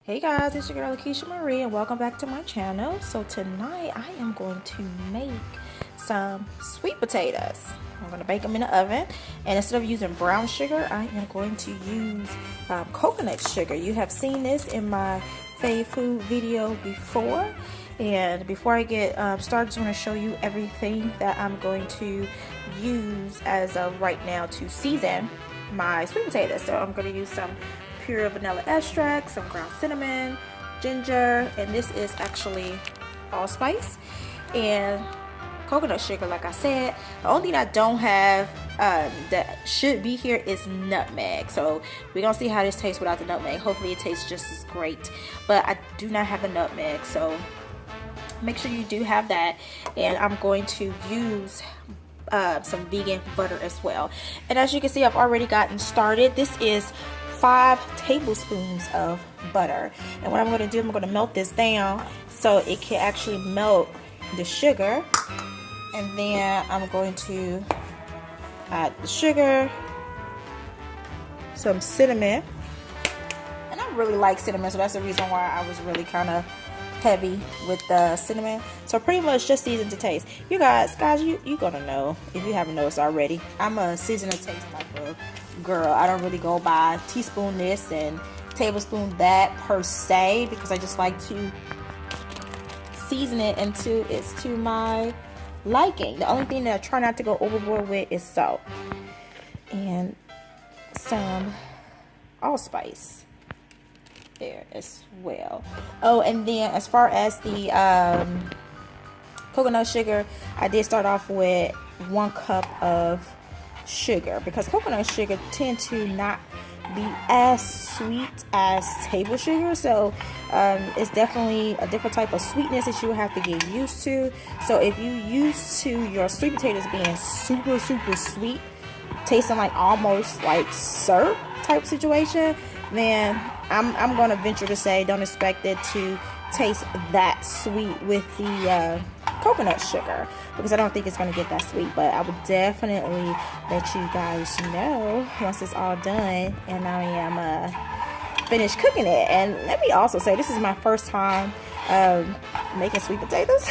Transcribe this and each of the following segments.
Hey guys, it's your girl lakitiamarie and welcome back to my channel. So tonight I am going to make some sweet potatoes. I'm going to bake them in the oven, and instead of using brown sugar, I am going to use coconut sugar. You have seen this in my fave food video before, and before I get started, I just want to show you everything that I'm going to use as of right now to season my sweet potatoes. So I'm going to use some pure vanilla extract, some ground cinnamon, ginger, and this is actually allspice and coconut sugar. Like I said, the only thing I don't have that should be here is nutmeg. So we're gonna see how this tastes without the nutmeg. Hopefully it tastes just as great, but I do not have the nutmeg, so make sure you do have that. And I'm going to use some vegan butter as well. And as you can see, I've already gotten started. This is 5 tablespoons of butter, and what I'm going to do, I'm going to melt this down so it can actually melt the sugar, and then I'm going to add the sugar, some cinnamon, and I really like cinnamon, so that's the reason why I was really kind of heavy with the cinnamon. So pretty much just season to taste. You guys, you gonna know if you haven't noticed already, I'm a season to taste type of girl. I don't really go by teaspoon this and tablespoon that per se, because I just like to season it until it's to my liking. The only thing that I try not to go overboard with is salt and some allspice there as well. Oh, and then as far as the coconut sugar, I did start off with 1 cup of sugar, because coconut sugar tend to not be as sweet as table sugar, so it's definitely a different type of sweetness that you have to get used to. So if you used to your sweet potatoes being super sweet, tasting like almost like syrup type situation, then I'm gonna venture to say don't expect it to taste that sweet with the coconut sugar, because I don't think it's gonna get that sweet. But I would definitely let you guys know once it's all done and I am finished cooking it. And let me also say, this is my first time making sweet potatoes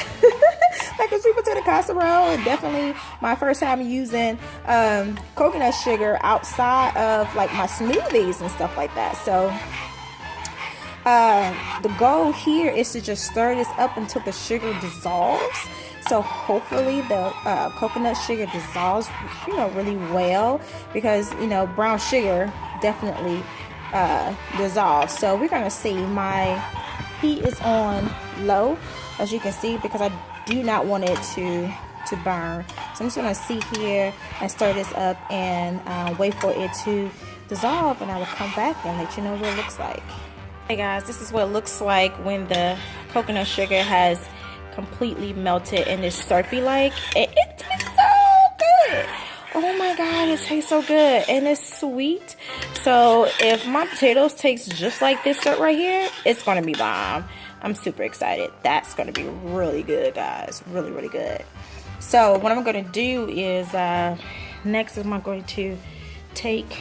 like a sweet potato casserole, and definitely my first time using coconut sugar outside of like my smoothies and stuff like that. So the goal here is to just stir this up until the sugar dissolves. So hopefully the coconut sugar dissolves, really well, because brown sugar definitely dissolves. So we're gonna see, my heat is on low, as you can see, because I do not want it to burn. So I'm just gonna see here and stir this up and wait for it to dissolve, and I will come back and let you know what it looks like. Hey guys, this is what it looks like when the coconut sugar has completely melted and is syrupy like. It tastes so good. Oh my god, it tastes so good, and it's sweet. So if my potatoes taste just like this syrup right here, it's gonna be bomb. I'm super excited. That's gonna be really good, guys. Really good. So what I'm gonna do is next I'm going to take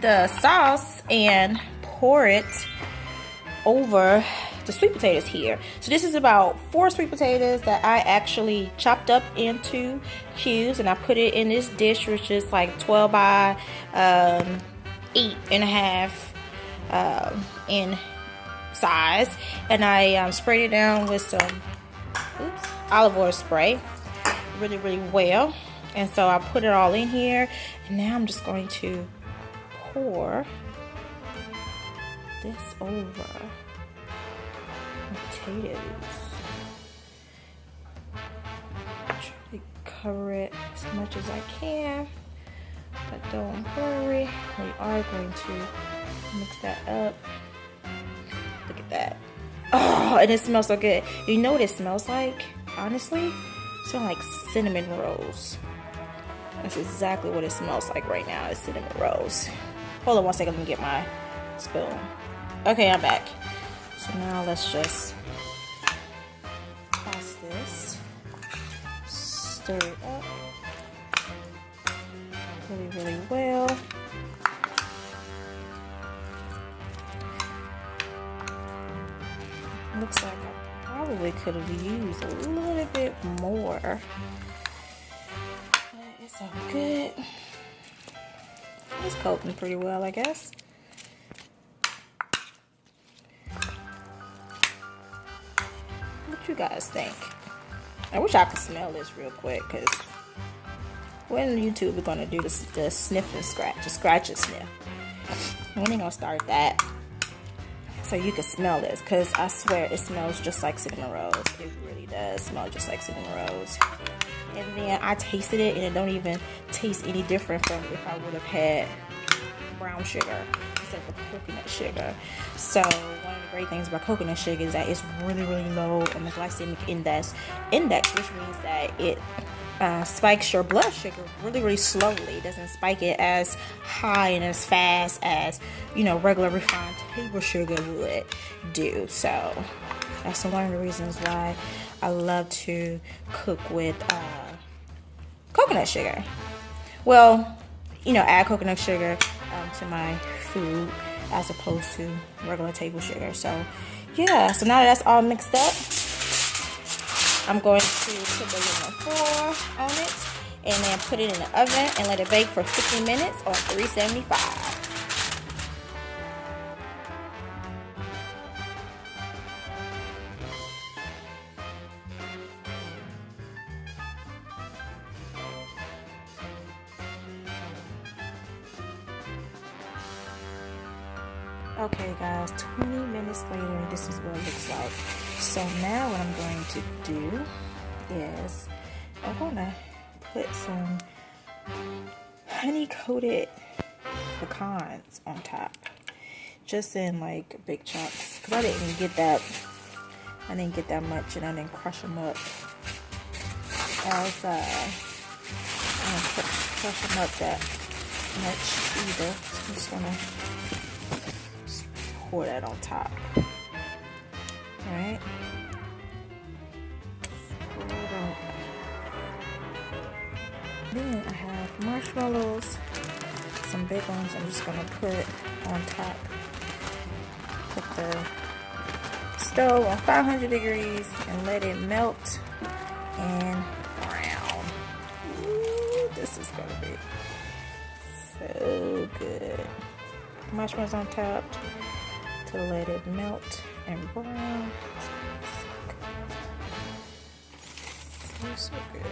the sauce and pour it over the sweet potatoes here. So this is about 4 sweet potatoes that I actually chopped up into cubes, and I put it in this dish, which is like 12 by 8.5 in size, and I sprayed it down with some olive oil spray really well. And so I put it all in here, and now I'm just going to pour this over potatoes. Try to cover it as much as I can, but don't worry, we are going to mix that up. Look at that. Oh, and it smells so good. You know what it smells like? Honestly, it smells like cinnamon rolls. That's exactly what it smells like right now. It's cinnamon rolls. Hold on one second, let me get my spoon. Okay, I'm back. So now let's just toss this, stir it up really well. Looks like I probably could have used a little bit more. But it's all good. It's coating pretty well, I guess. What you guys think? I wish I could smell this real quick, because when YouTube we're gonna do the sniff and scratch, the scratch and sniff. We ain't gonna start that, so you can smell this, because I swear it smells just like cinnamon rolls. It really does smell just like cinnamon rolls. And then I tasted it, and it don't even taste any different from if I would have had brown sugar instead of coconut sugar. So one of the great things about coconut sugar is that it's really, really low on the glycemic index, which means that it spikes your blood sugar really, really slowly. It doesn't spike it as high and as fast as, you know, regular refined table sugar would do. So that's one of the reasons why I love to cook with coconut sugar. Well, you know, add coconut sugar to my food as opposed to regular table sugar. So yeah, so now that that's all mixed up, I'm going to put the lemon foil on it and then put it in the oven and let it bake for 15 minutes on 375. Okay guys, 20 minutes later, this is what it looks like. So now what I'm going to do is I'm going to put some honey coated pecans on top, just in like big chunks, because I didn't get that much, and I didn't crush them up as I didn't crush them up that much either. So I'm just gonna pour that on top. Alright. Then I have marshmallows, some big ones I'm just gonna put on top. Put the stove on 500 degrees and let it melt and brown. Ooh, this is gonna be so good. Marshmallows on top to let it melt and brown. So good.